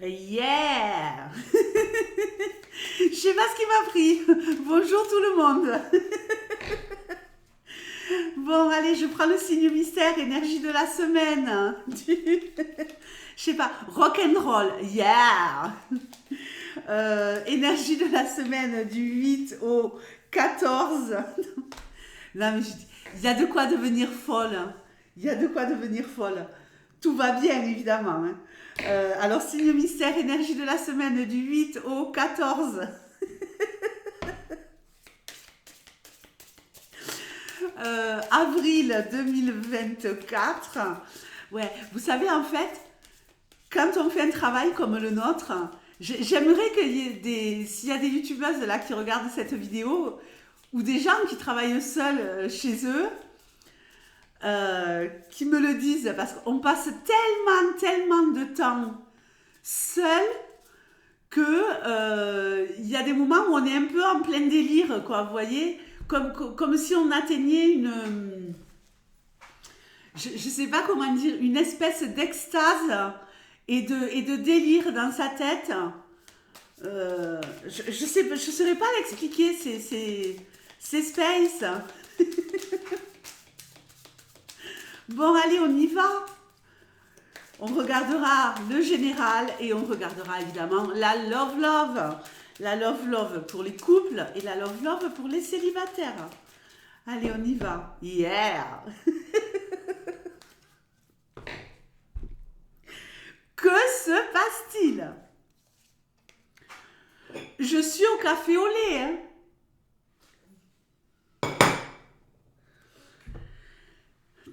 Yeah. Je sais pas ce qui m'a pris. Bonjour tout le monde. Bon, allez, je prends le signe mystère, énergie de la semaine. Je sais pas, rock and roll, yeah. Énergie de la semaine du 8 au 14. Non, mais il y a de quoi devenir folle. Il y a de quoi devenir folle. Tout va bien, évidemment. Hein. Alors, signe mystère, énergie de la semaine du 8 au 14. Avril 2024. Ouais, vous savez, en fait, quand on fait un travail comme le nôtre, j'aimerais qu'il y ait s'il y a des youtubeuses là qui regardent cette vidéo, ou des gens qui travaillent seuls chez eux, qui me le disent, parce qu'on passe tellement de temps seul que il y a des moments où on est un peu en plein délire, quoi, vous voyez, comme si on atteignait je sais pas comment dire, une espèce d'extase et de délire dans sa tête. Je saurais pas l'expliquer, c'est space. Bon, allez, on y va. On regardera le général et on regardera évidemment la love love. La love love pour les couples et la love love pour les célibataires. Allez, on y va. Yeah. Que se passe-t-il? Je suis au café au lait, hein.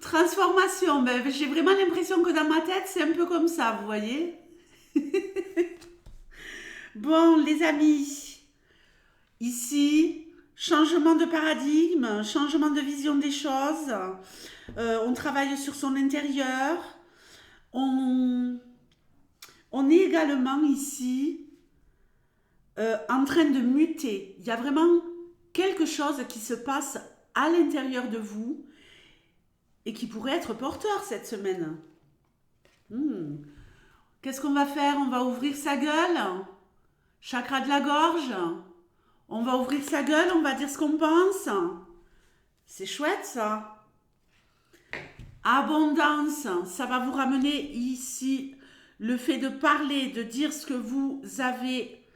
Transformation, ben, j'ai vraiment l'impression que dans ma tête, c'est un peu comme ça, vous voyez. Bon, les amis, ici, changement de paradigme, changement de vision des choses. On travaille sur son intérieur. On est également ici en train de muter. Il y a vraiment quelque chose qui se passe à l'intérieur de vous et qui pourrait être porteur cette semaine. Qu'est-ce qu'on va faire? On va ouvrir sa gueule, chakra de la gorge. On va ouvrir sa gueule, on va dire ce qu'on pense. C'est chouette ça. Abondance, ça va vous ramener ici le fait de parler, de dire ce que vous avez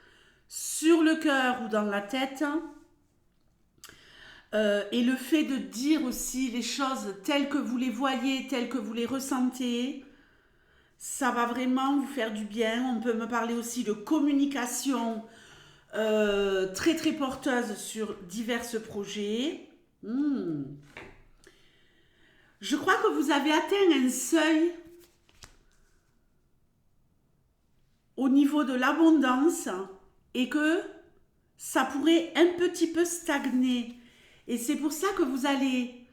sur le cœur ou dans la tête. Et le fait de dire aussi les choses telles que vous les voyez, telles que vous les ressentez, ça va vraiment vous faire du bien. On peut me parler aussi de communication très porteuse sur divers projets. Je crois que vous avez atteint un seuil au niveau de l'abondance et que ça pourrait un petit peu stagner. Et c'est pour ça que vous allez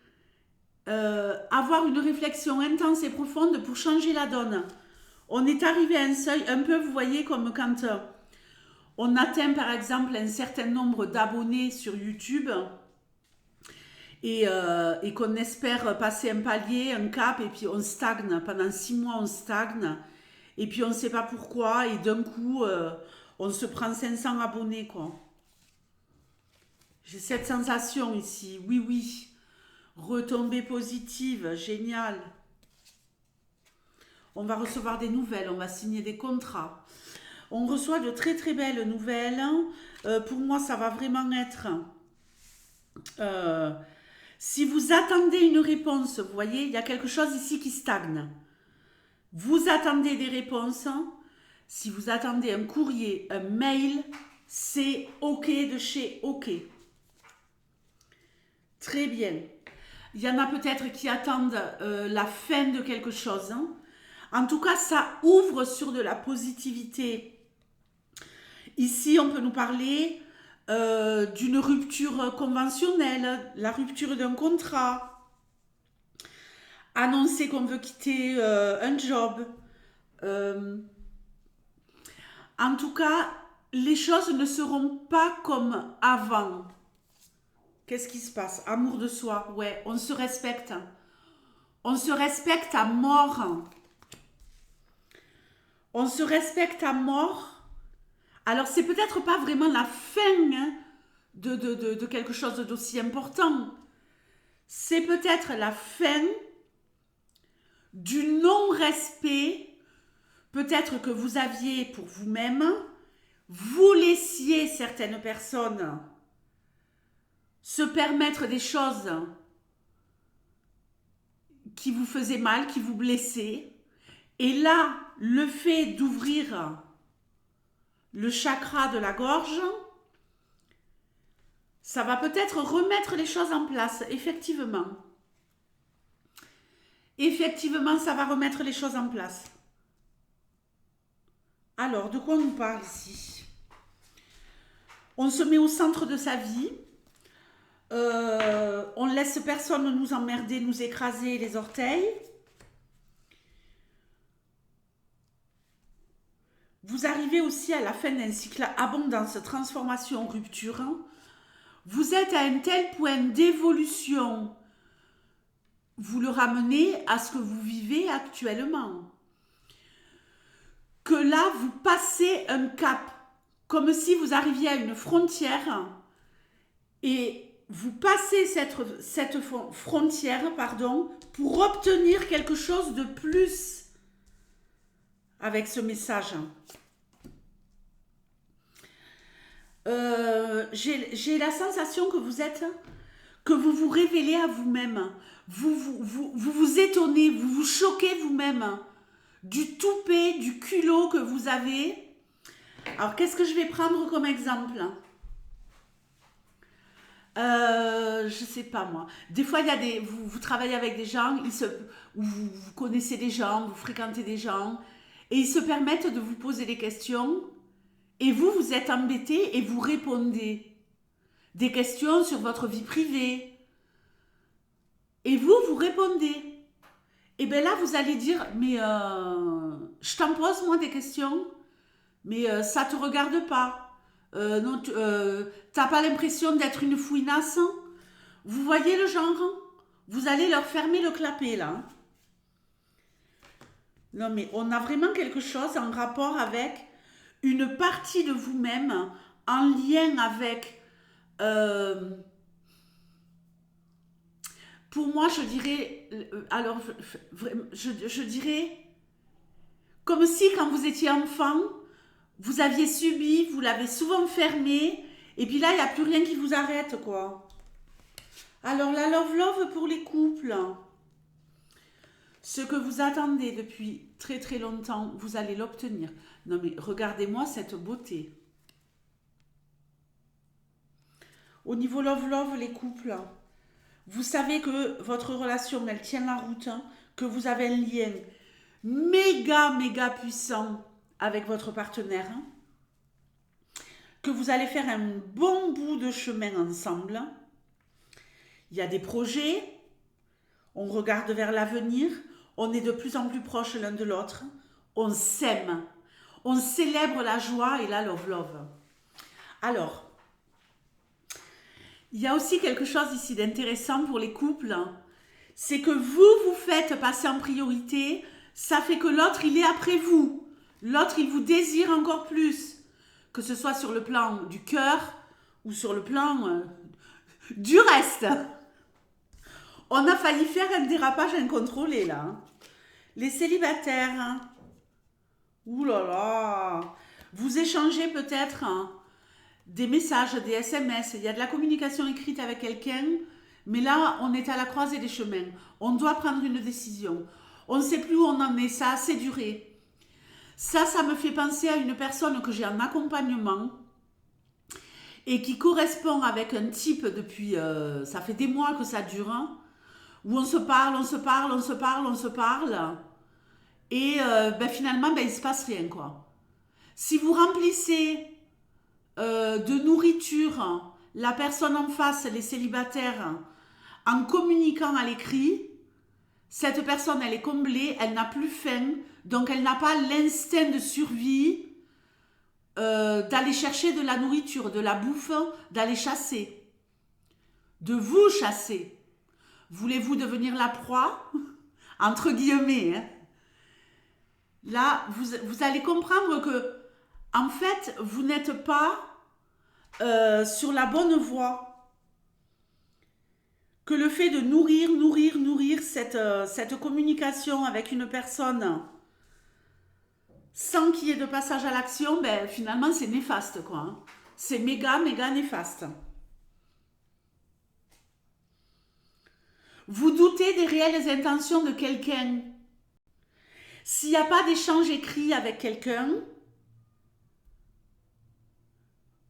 avoir une réflexion intense et profonde pour changer la donne. On est arrivé à un seuil un peu, vous voyez, comme quand on atteint par exemple un certain nombre d'abonnés sur YouTube et qu'on espère passer un palier, un cap, et puis on stagne. Pendant 6 mois, on stagne. Et puis on ne sait pas pourquoi, et d'un coup, on se prend 500 abonnés, quoi. J'ai cette sensation ici, oui. Retombée positive, génial. On va recevoir des nouvelles, on va signer des contrats. On reçoit de très belles nouvelles. Pour moi, ça va vraiment être... si vous attendez une réponse, vous voyez, il y a quelque chose ici qui stagne. Vous attendez des réponses. Si vous attendez un courrier, un mail, c'est OK de chez OK. Très bien. Il y en a peut-être qui attendent la fin de quelque chose. Hein. En tout cas, ça ouvre sur de la positivité. Ici, on peut nous parler d'une rupture conventionnelle, la rupture d'un contrat, annoncer qu'on veut quitter un job. En tout cas, les choses ne seront pas comme avant. Qu'est-ce qui se passe? Amour de soi, ouais, on se respecte. On se respecte à mort. On se respecte à mort. Alors, c'est peut-être pas vraiment la fin hein, de quelque chose d'aussi important. C'est peut-être la fin du non-respect, peut-être que vous aviez pour vous-même. Vous laissiez certaines personnes se permettre des choses qui vous faisaient mal, qui vous blessaient. Et là, le fait d'ouvrir le chakra de la gorge, ça va peut-être remettre les choses en place, effectivement. Effectivement, ça va remettre les choses en place. Alors, de quoi on nous parle ici? On se met au centre de sa vie. On laisse personne nous emmerder, nous écraser les orteils. Vous arrivez aussi à la fin d'un cycle abondance, transformation, rupture. Vous êtes à un tel point d'évolution, vous le ramenez à ce que vous vivez actuellement. Que là, vous passez un cap, comme si vous arriviez à une frontière et vous passez cette frontière, pour obtenir quelque chose de plus avec ce message. J'ai la sensation que vous révélez à vous-même. Vous étonnez, vous vous choquez vous-même du toupet, du culot que vous avez. Alors, qu'est-ce que je vais prendre comme exemple? Je sais pas moi. Des fois, il y a vous travaillez avec des gens, ou vous connaissez des gens, vous fréquentez des gens, et ils se permettent de vous poser des questions, et vous êtes embêté et vous répondez. Des questions sur votre vie privée. Et vous répondez. Et bien là, vous allez dire, mais je t'en pose moi des questions, mais ça te regarde pas. Non, t'as pas l'impression d'être une fouinasse? Vous voyez le genre? Vous allez leur fermer le clapet là. Non mais on a vraiment quelque chose en rapport avec une partie de vous-même en lien avec... pour moi, je dirais... alors, je dirais... Comme si quand vous étiez enfant, vous aviez subi, vous l'avez souvent fermé, et puis là, il n'y a plus rien qui vous arrête, quoi. Alors, la love pour les couples. Ce que vous attendez depuis très très longtemps, vous allez l'obtenir. Non mais regardez-moi cette beauté. Au niveau love, les couples, vous savez que votre relation, elle tient la route, hein, que vous avez un lien méga puissant avec votre partenaire, hein, que vous allez faire un bon bout de chemin ensemble. Il y a des projets, on regarde vers l'avenir, on est de plus en plus proches l'un de l'autre, on s'aime, on célèbre la joie et la love. Alors, il y a aussi quelque chose ici d'intéressant pour les couples, c'est que vous faites passer en priorité, ça fait que l'autre, il est après vous. L'autre, il vous désire encore plus, que ce soit sur le plan du cœur ou sur le plan du reste. On a failli faire un dérapage incontrôlé, là. Hein. Les célibataires, hein. Ouh là là, vous échangez peut-être... Hein, des messages, des SMS, il y a de la communication écrite avec quelqu'un, mais là, on est à la croisée des chemins. On doit prendre une décision. On ne sait plus où on en est, ça a assez duré. Ça me fait penser à une personne que j'ai en accompagnement et qui correspond avec un type depuis... ça fait des mois que ça dure, hein, où on se parle, et finalement, il ne se passe rien, quoi. Si vous remplissez... de nourriture, la personne en face, les célibataires, en communiquant à l'écrit, cette personne, elle est comblée, elle n'a plus faim, donc elle n'a pas l'instinct de survie d'aller chercher de la nourriture, de la bouffe, d'aller chasser, de vous chasser. Voulez-vous devenir la proie? Entre guillemets, hein. Là, vous allez comprendre que, en fait, vous n'êtes pas sur la bonne voie. Que le fait de nourrir cette communication avec une personne sans qu'il y ait de passage à l'action, ben, finalement, c'est néfaste, quoi, hein. C'est méga, méga néfaste. Vous doutez des réelles intentions de quelqu'un. S'il n'y a pas d'échange écrit avec quelqu'un,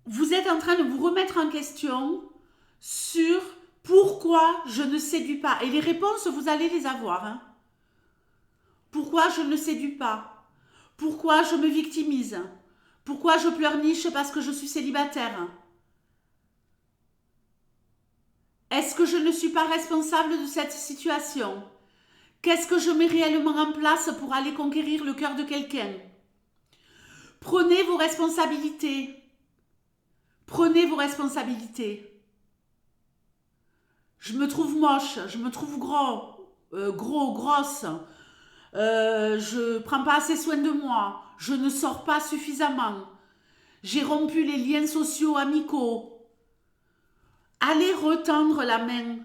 vous êtes en train de vous remettre en question sur pourquoi je ne séduis pas. Et les réponses, vous allez les avoir, hein. Pourquoi je ne séduis pas? Pourquoi je me victimise? Pourquoi je pleurniche parce que je suis célibataire? Est-ce que je ne suis pas responsable de cette situation? Qu'est-ce que je mets réellement en place pour aller conquérir le cœur de quelqu'un? Prenez vos responsabilités. Prenez vos responsabilités. Je me trouve moche, je me trouve grosse. Je prends pas assez soin de moi. Je ne sors pas suffisamment. J'ai rompu les liens sociaux amicaux. Allez retendre la main.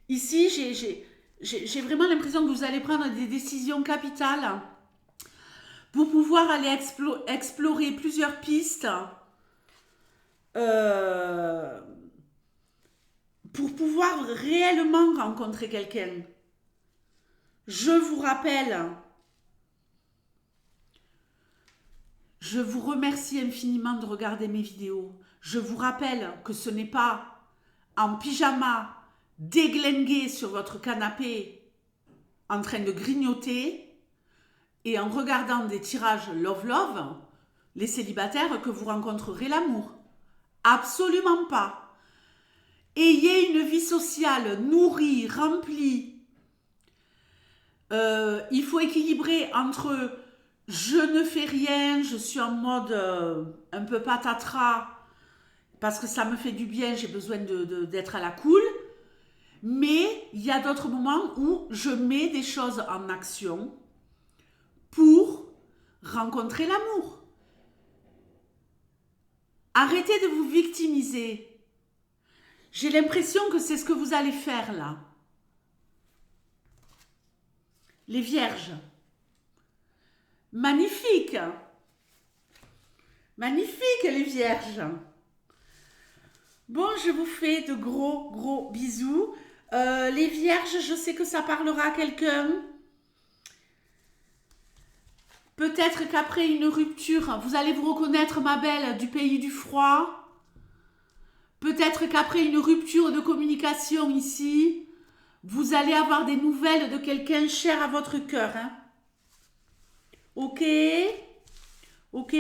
Ici, j'ai vraiment l'impression que vous allez prendre des décisions capitales pour pouvoir aller explorer plusieurs pistes, euh, pour pouvoir réellement rencontrer quelqu'un. Je vous rappelle, je vous remercie infiniment de regarder mes vidéos. Je vous rappelle que ce n'est pas en pyjama, déglingué sur votre canapé, en train de grignoter et en regardant des tirages love-love, les célibataires, que vous rencontrerez l'amour. Absolument pas. Ayez une vie sociale nourrie, remplie. Il faut équilibrer entre je ne fais rien, je suis en mode un peu patatras, parce que ça me fait du bien, j'ai besoin d'être à la cool. Mais il y a d'autres moments où je mets des choses en action pour rencontrer l'amour. Arrêtez de vous victimiser. J'ai l'impression que c'est ce que vous allez faire là. Les vierges. Magnifique. Magnifique les vierges. Bon, je vous fais de gros bisous. Les vierges, je sais que ça parlera à quelqu'un. Peut-être qu'après une rupture, vous allez vous reconnaître, ma belle, du pays du froid. Peut-être qu'après une rupture de communication ici, vous allez avoir des nouvelles de quelqu'un cher à votre cœur, hein. Ok? Ok.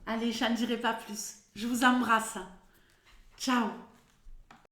Allez, je n'en dirai pas plus. Je vous embrasse. Ciao.